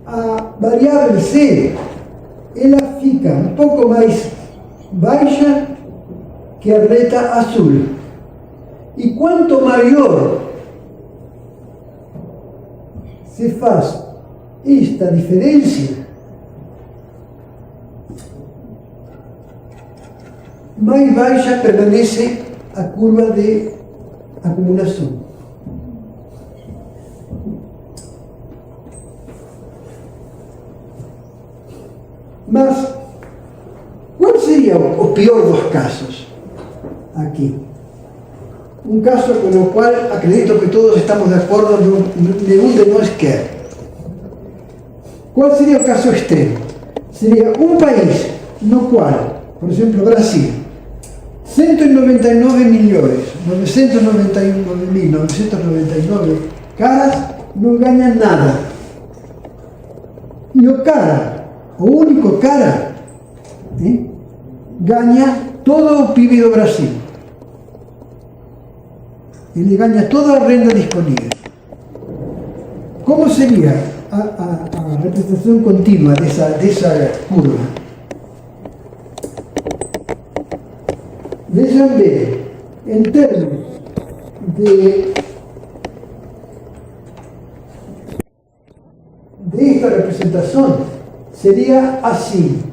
A variável C, ela fica um pouco mais baixa que a reta azul. E quanto maior se faz esta diferença, mais baixa permanece a curva de acumulação. Mas, qual seria o pior dos casos aqui? Um caso com o qual acredito que todos estamos de acordo, nenhum de nós quer. Qual seria o caso extremo? Seria um país no qual, por exemplo, Brasil, 199.999.999 caras não ganham nada. E o cara, o único cara, ganha todo o PIB do Brasil. Ele ganha toda a renda disponível. Como seria a representação contínua dessa curva? Vejam bem, em termos desta representação, seria assim.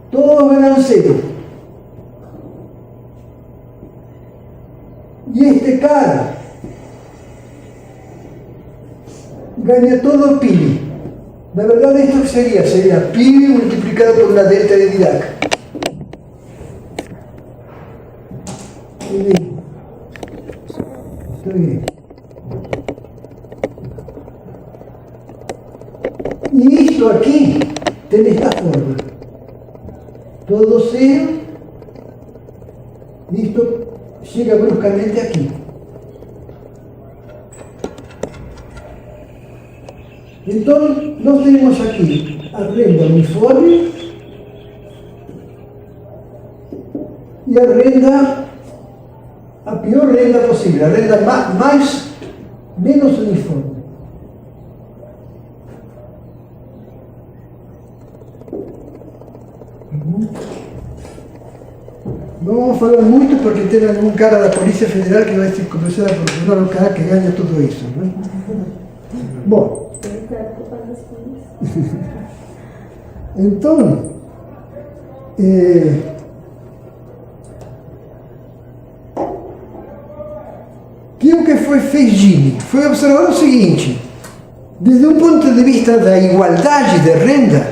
Todos ganham zero. E este cara ganha todo o PIB. Na verdade, isto seria PIB multiplicado por la delta de Dirac. Está bien. E isto aqui tem esta forma. Todo zero. Isto chega bruscamente aqui. Então, nós temos aqui a renda uniforme e a pior renda possível, a renda menos uniforme. Não vamos falar muito porque tem algum cara da Polícia Federal que vai começar a procurar o cara que ganha tudo isso, não é? Bom. Então, o que fez Gini foi observar o seguinte: desde um ponto de vista da igualdade de renda,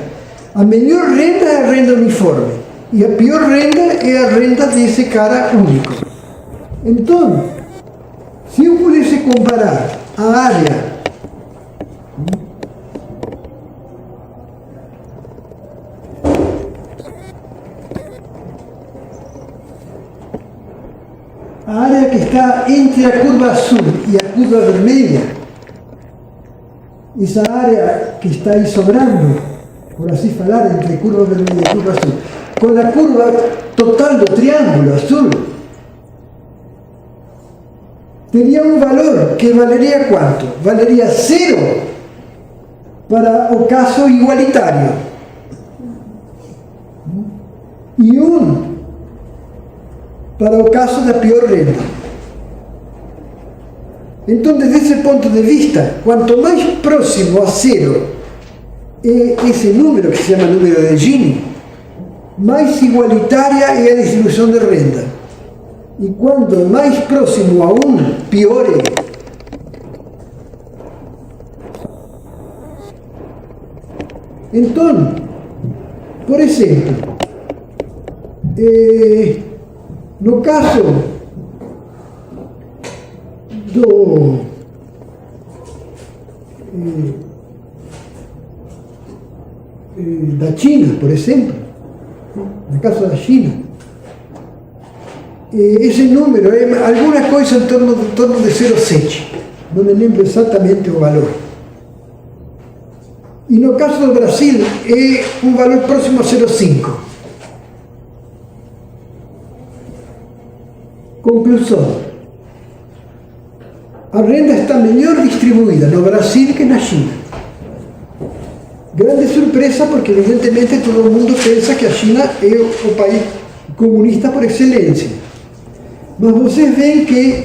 a melhor renda é a renda uniforme e a pior renda é a renda desse cara único. Então, se eu pudesse comparar a área que está entre a curva azul e a curva vermelha, essa área que está aí sobrando, por assim falar, entre a curva vermelha e a curva azul, com a curva total do triângulo azul, teria um valor que valeria quanto? Valeria 0 para o caso igualitário e 1 para o caso da pior renda. Então, desde esse ponto de vista, quanto mais próximo a 0 é esse número, que se chama número de Gini, mais igualitária é a distribuição de renda. E quanto mais próximo a 1, pior é. Então, por exemplo, no caso da China, por exemplo, no caso da China, esse número é alguma coisa em torno de 0,7, não me lembro exatamente o valor. E no caso do Brasil é um valor próximo a 0,5. Conclusão: a renda está melhor distribuída no Brasil que na China. Grande surpresa, porque evidentemente todo mundo pensa que a China é o país comunista por excelência. Mas vocês veem que,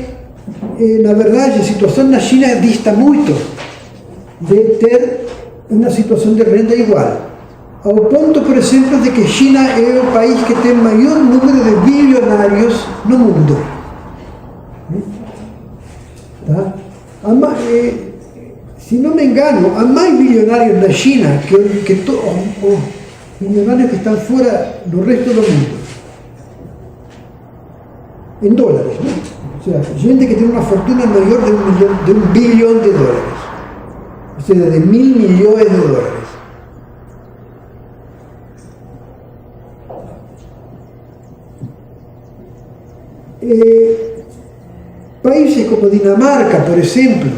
na verdade, a situação na China dista muito de ter uma situação de renda igual. Ao ponto, por exemplo, de que China é o país que tem maior número de bilionários no mundo. Tá? Se não me engano, há mais bilionários na China que todos os bilionários que estão fora do resto do mundo. Em dólares, né? O sea, gente que tem uma fortuna maior de $1 bilhão. O seja, de 1.000 milhões de dólares. Países como Dinamarca, por exemplo,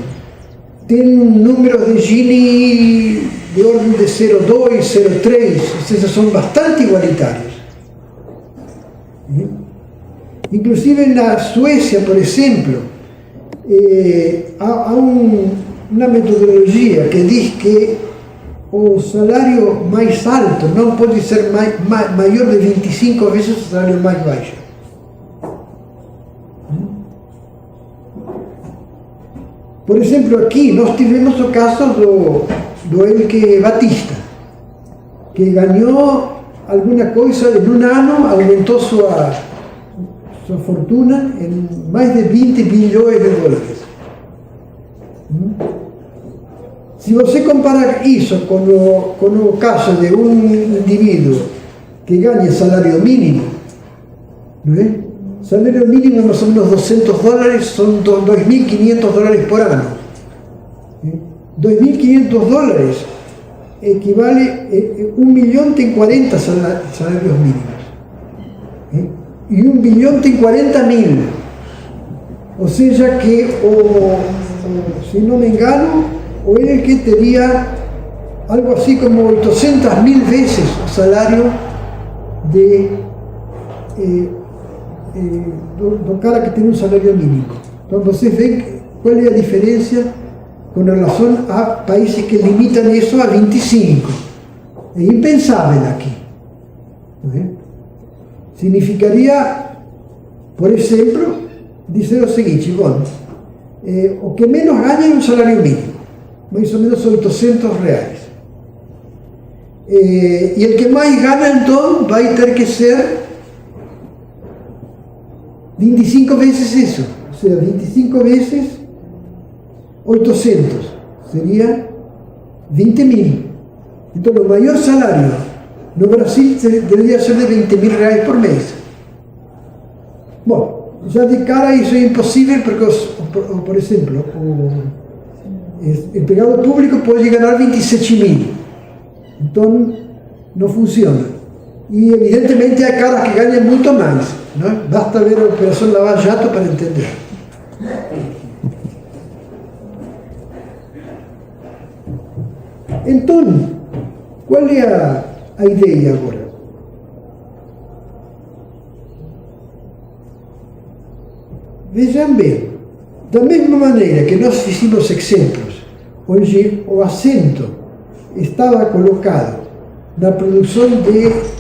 têm números de Gini de ordem de 0,2, 0,3, ou seja, são bastante igualitários. Inclusive na Suécia, por exemplo, há uma metodologia que diz que o salário mais alto não pode ser maior de 25 vezes o salário mais baixo. Por exemplo, aqui nós tivemos o caso do Elke Batista, que ganhou alguma coisa em um ano, aumentou sua fortuna em mais de 20 bilhões de dólares. Se você comparar isso com o caso de um indivíduo que ganha salário mínimo, não é? Salário mínimo é mais ou menos $200, são $2.500 por ano. $2.500 equivale a 1 milhão tem 40 salários mínimos. E 1 bilhão tem 40 mil. Ou seja que, se não me engano, o Elke teria algo assim como 800.000 vezes o salário do cara que tem um salário mínimo. Então vocês veem qual é a diferença com relação a países que limitam isso a 25. É impensável aqui. Não é? Significaria, por exemplo, dizer o seguinte: bom, o que menos ganha é um salário mínimo, mais ou menos R$800. E o que mais ganha, então, vai ter que ser 25 vezes isso, ou seja, 25 vezes 800, seria 20.000. Então, o maior salário no Brasil deveria ser de R$20.000 por mês. Bom, já de cara isso é impossível, porque, por exemplo, o empregado público pode ganhar 27.000. Então, não funciona. E, evidentemente, há caras que ganham muito mais. Não é? Basta ver a Operação Lava Jato para entender. Então, qual é a ideia agora? Vejam bem, da mesma maneira que nós fizemos exemplos onde o acento estava colocado na produção de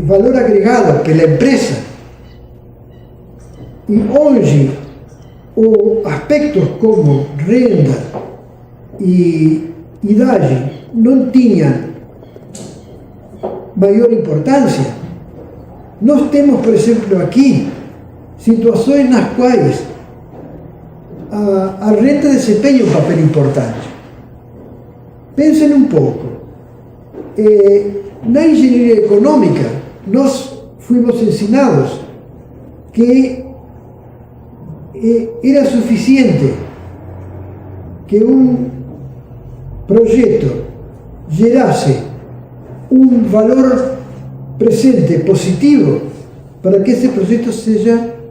valor agregado pela empresa, e hoje aspectos como renda e idade não tinham maior importância. Nós temos, por exemplo, aqui situações nas quais a renda desempenha um papel importante. Pensem um pouco. Na engenharia econômica, nós fomos ensinados que era suficiente que um projeto gerasse um valor presente positivo para que esse projeto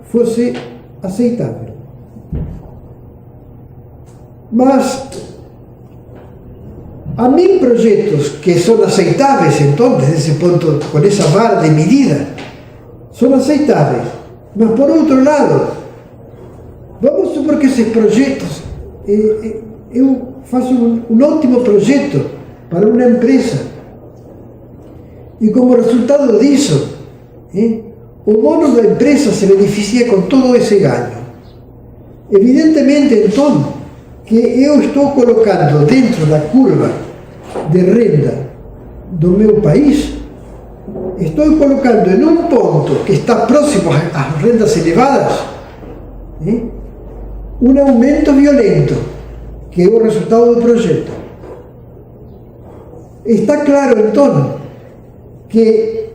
fosse aceitável. Mas há 1000 projetos que são aceitáveis, então, desde esse ponto, com essa vara de medida, são aceitáveis. Mas, por outro lado, vamos supor que que esses projetos, eu faço um ótimo projeto para uma empresa. E como resultado disso, o dono da empresa se beneficia com todo esse ganho. Evidentemente, então, que eu estou colocando dentro da curva de renda do meu país, estou colocando em um ponto que está próximo às rendas elevadas, um aumento violento, que é o resultado do projeto. Está claro, então, que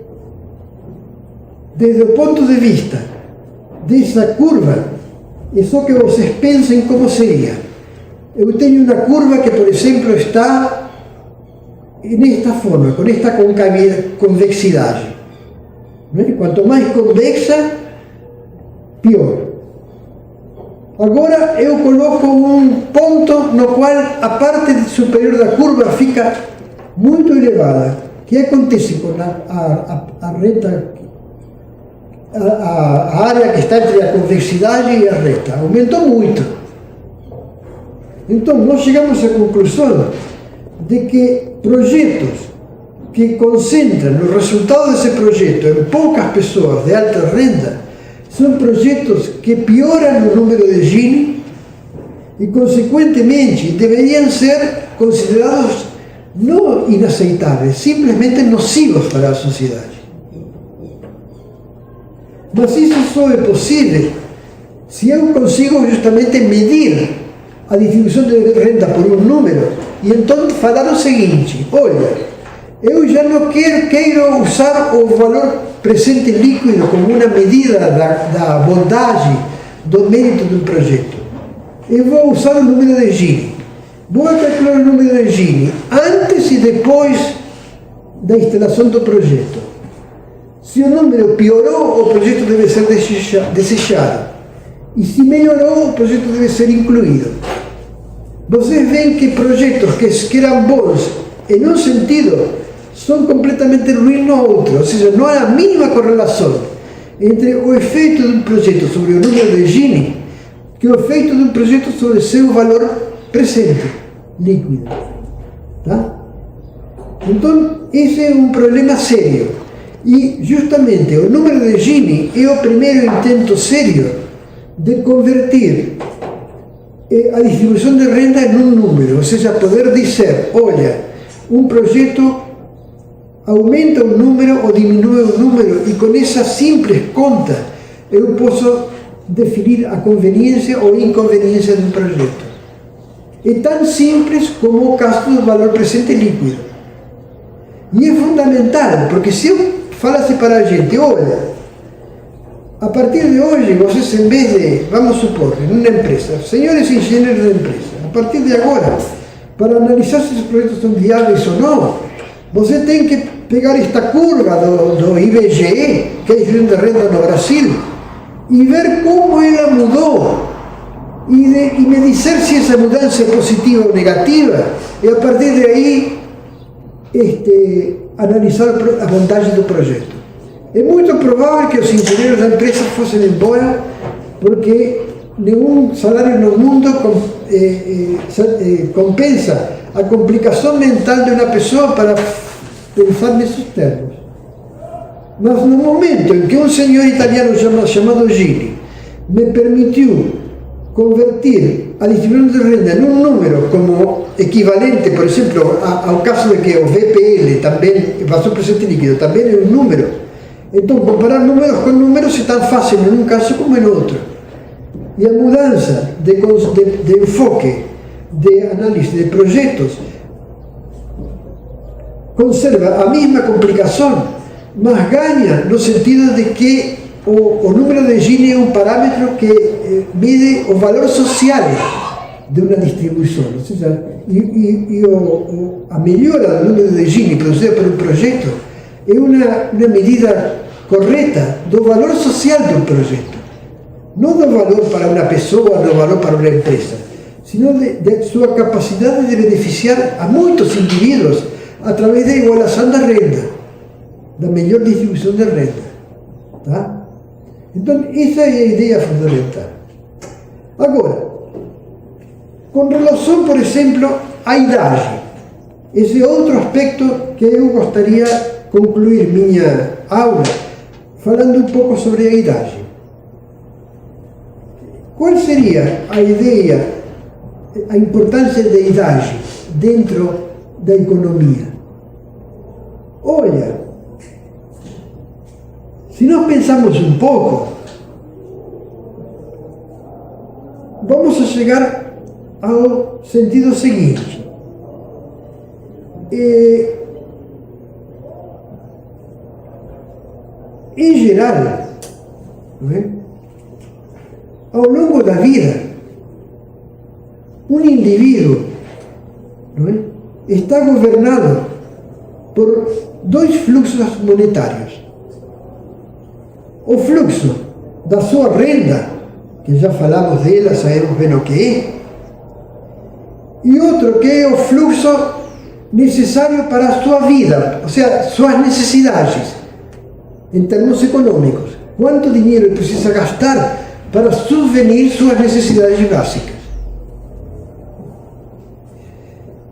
desde o ponto de vista dessa curva, é só que vocês pensem como seria. Eu tenho uma curva que, por exemplo, está nesta forma, com esta convexidade. Quanto mais convexa, pior. Agora eu coloco um ponto no qual a parte superior da curva fica muito elevada. O que acontece com a reta, a área que está entre a convexidade e a reta? Aumentou muito. Então nós chegamos à conclusão de que projetos que concentram o resultado desse projeto em poucas pessoas de alta renda são projetos que pioram o número de Gini e, consequentemente, deveriam ser considerados não inaceitáveis, simplesmente nocivos para a sociedade. Mas isso só é possível se eu consigo justamente medir a distribuição de renda por um número e então falar o seguinte: olha, eu já não quero usar o valor presente líquido como uma medida da bondade, do mérito do projeto. Eu vou usar o número de Gini. Vou calcular o número de Gini antes e depois da instalação do projeto. Se o número piorou, o projeto deve ser desechado. E se melhorou, o projeto deve ser incluído. Vocês veem que projetos que eram bons em um sentido são completamente ruins no outro, ou seja, não há a mínima correlação entre o efeito de um projeto sobre o número de Gini que o efeito de um projeto sobre seu valor presente, líquido. Tá? Então, esse é um problema sério. E, justamente, o número de Gini é o primeiro intento sério de convertir a distribuição de renda em um número, ou seja, poder dizer, olha, um projeto aumenta um número ou diminui um número e com essa simples conta eu posso definir a conveniência ou inconveniência de um projeto. É tão simples como o caso do valor presente líquido. E é fundamental, porque se eu falasse para a gente, olha, a partir de hoje, vocês, em vez de, vamos supor, em uma empresa, senhores engenheiros da empresa, a partir de agora, para analisar se os projetos são viáveis ou não, você tem que pegar esta curva do IBGE, que é a distribuição de renda no Brasil, e ver como ela mudou, e me dizer se essa mudança é positiva ou negativa, e a partir de aí, analisar a bondade do projeto. É muito provável que os engenheiros da empresa fossem embora, porque nenhum salário no mundo compensa a complicação mental de uma pessoa para pensar nesses termos. Mas no momento em que um senhor italiano chamado Gini me permitiu convertir a distribuição de renda em um número como equivalente, por exemplo, ao caso de que o VPL também, valor presente líquido, também é um número. Então, comparar números com números é tão fácil em um caso como em outro. E a mudança de enfoque, de análise de projetos, conserva a mesma complicação, mas ganha no sentido de que o número de Gini é um parâmetro que mide o valor social de uma distribuição. Ou seja, a melhora do número de Gini produzida por um projeto é uma medida correta do valor social do projeto. Não do valor para uma pessoa, do valor para uma empresa, sino de sua capacidade de beneficiar a muitos indivíduos através da igualação da renda, da melhor distribuição de renda. Tá? Então, essa é a ideia fundamental. Agora, Com relação, por exemplo, à idade, esse é outro aspecto que eu gostaria de concluir minha aula falando um pouco sobre a idade. Qual seria a ideia, a importância da idade dentro da economia? Olha, se nós pensarmos um pouco, vamos a chegar ao sentido seguinte. Em geral, não é? Ao longo da vida, um indivíduo, não é, está governado por dois fluxos monetários. O fluxo da sua renda, que já falamos dela, sabemos bem o que é, e outro que é o fluxo necessário para a sua vida, ou seja, suas necessidades, em termos econômicos. Quanto dinheiro ele precisa gastar para subvenir suas necessidades básicas.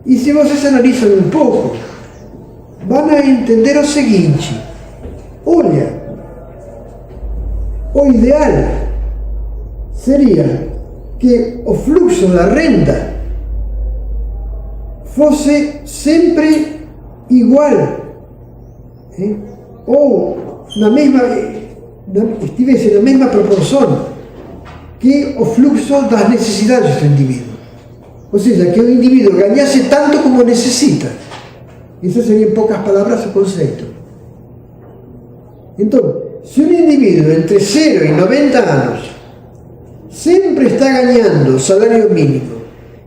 E se vocês analisam um pouco, vão a entender o seguinte: olha, o ideal seria que o fluxo da renda fosse sempre igual, ou estivesse na mesma proporção que o fluxo das necessidades do indivíduo. Ou seja, que o indivíduo ganhasse tanto como necessita. Isso seria, em poucas palavras, o conceito. Então, se um indivíduo entre 0 e 90 anos sempre está ganhando salário mínimo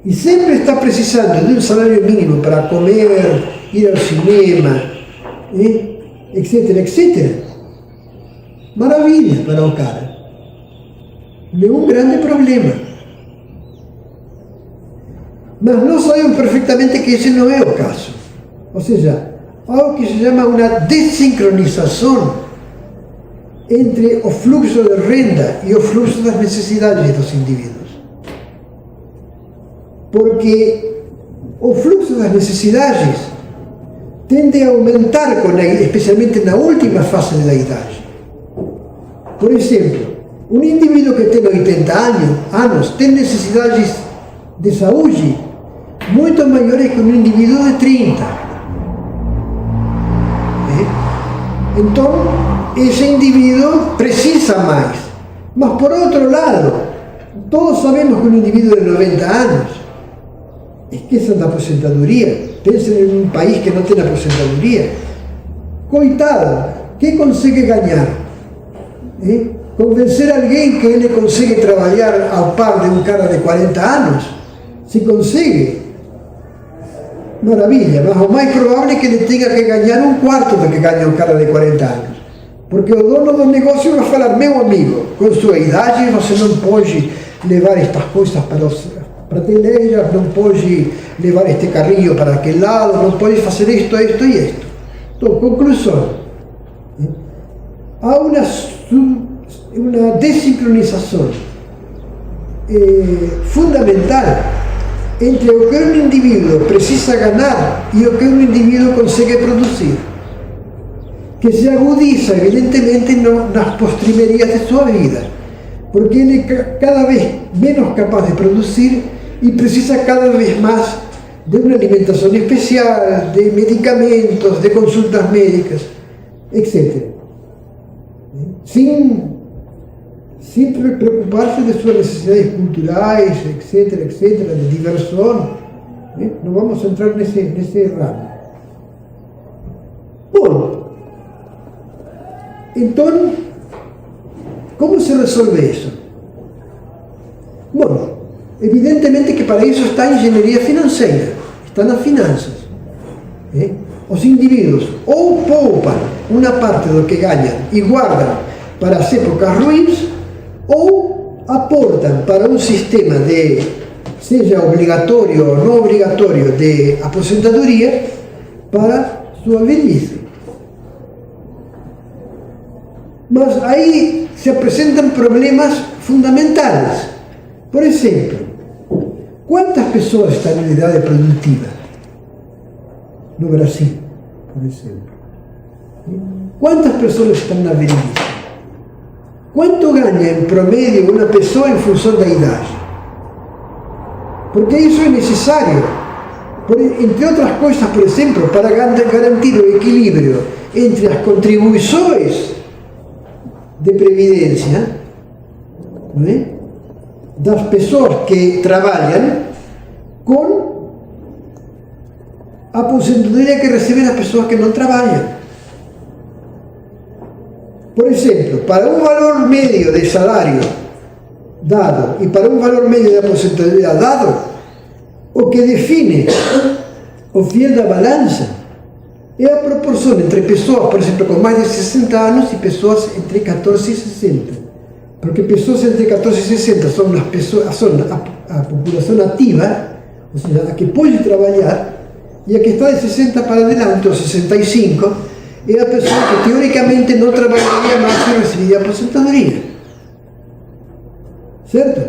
e sempre está precisando de um salário mínimo para comer, ir ao cinema, etc, etc, maravilha para o cara. Nenhum grande problema. Mas nós sabemos perfeitamente que esse não é o caso. Ou seja, há o que se chama uma desincronização entre o fluxo de renda e o fluxo das necessidades dos indivíduos. Porque o fluxo das necessidades tende a aumentar, especialmente na última fase da idade. Por exemplo, um indivíduo que tem 80 anos tem necessidades de saúde muito maiores que um indivíduo de 30. Então, esse indivíduo precisa mais. Mas, por outro lado, todos sabemos que um indivíduo de 90 anos, esqueçam da aposentadoria, pensem em um país que não tem aposentadoria, coitado, que consegue ganhar? Convencer alguém que ele consegue trabalhar ao par de um cara de 40 anos, se consegue, maravilha, mas o mais provável é que ele tenha que ganhar um quarto do que ganha um cara de 40 anos. Porque o dono do negócio vai falar: meu amigo, com sua idade você não pode levar estas coisas para as prateleiras, não pode levar este carrinho para aquele lado, não pode fazer isto, isto e isto. Então, conclusão, há uma desincronização fundamental entre o que um indivíduo precisa ganhar e o que um indivíduo consegue produzir, que se agudiza evidentemente nas postremerias de sua vida, porque ele é cada vez menos capaz de produzir e precisa cada vez mais de uma alimentação especial, de medicamentos, de consultas médicas, etc. Sem preocupar-se de suas necessidades culturais, etc, etc, de diversão. Não vamos entrar nesse ramo. Bom, então, como se resolve isso? Bom, evidentemente que para isso está a engenharia financeira, está nas finanças. Os indivíduos ou poupam uma parte do que ganham e guardam para as épocas ruins, ou aportam para um sistema de, seja obrigatório ou não obrigatório, de aposentadoria para sua velhice. Mas aí se apresentam problemas fundamentais. Por exemplo, ¿Cuántas pessoas están en idade produtiva? No Brasil, por exemplo. ¿Cuántas pessoas estão na velhice? Quanto ganha em promédio uma pessoa em função da idade? Porque isso é necessário. Entre outras coisas, por exemplo, para garantir o equilíbrio entre as contribuições de previdência, não é? Das pessoas que trabalham com a aposentadoria que recebem as pessoas que não trabalham. Por exemplo, para um valor médio de salário dado e para um valor médio de aposentadoria dado, o que define o fiel da balança é a proporção entre pessoas, por exemplo, com mais de 60 anos e pessoas entre 14 e 60. Porque pessoas entre 14 e 60 são a população ativa, ou seja, a que pode trabalhar, e a que está de 60 para adelante, ou 65, é a pessoa que teoricamente não trabalharia mais e receberia aposentadoria. Certo?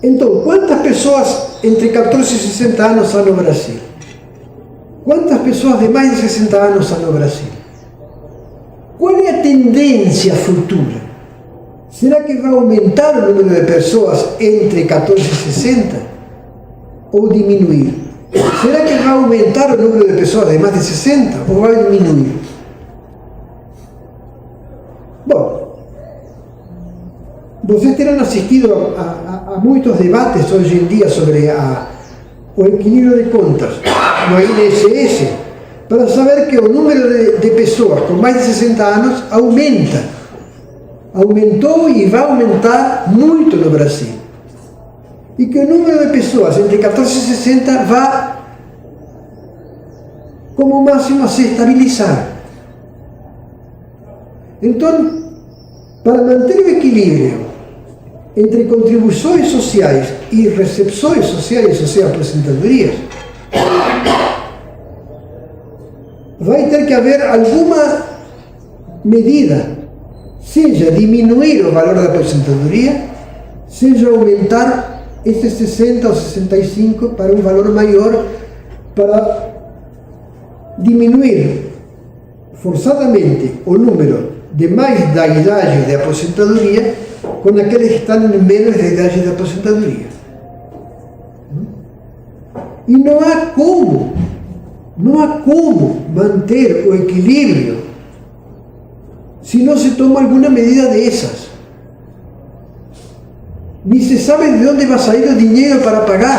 Então, quantas pessoas entre 14 e 60 anos há no Brasil? Quantas pessoas de mais de 60 anos há no Brasil? Qual é a tendência futura? Será que vai aumentar o número de pessoas entre 14 e 60? Ou diminuir? Será que vai aumentar o número de pessoas de mais de 60? Ou vai diminuir? Bom, vocês terão assistido a muitos debates hoje em dia sobre o equilíbrio de contas no INSS, para saber que o número de pessoas com mais de 60 anos aumenta. Aumentou e vai aumentar muito no Brasil. E que o número de pessoas entre 14 e 60 vai, como máximo, a se estabilizar. Então, para manter o equilíbrio entre contribuições sociais e recepções sociais, ou seja, aposentadorias, vai ter que haver alguma medida, seja diminuir o valor da aposentadoria, seja aumentar esses 60 ou 65 para um valor maior, para diminuir forçadamente o número de mais da idade de aposentadoria com aqueles que estão em menos da idade de aposentadoria. E não há como manter o equilíbrio se não se toma alguma medida dessas. Ni se sabe de onde vai sair o dinheiro para pagar.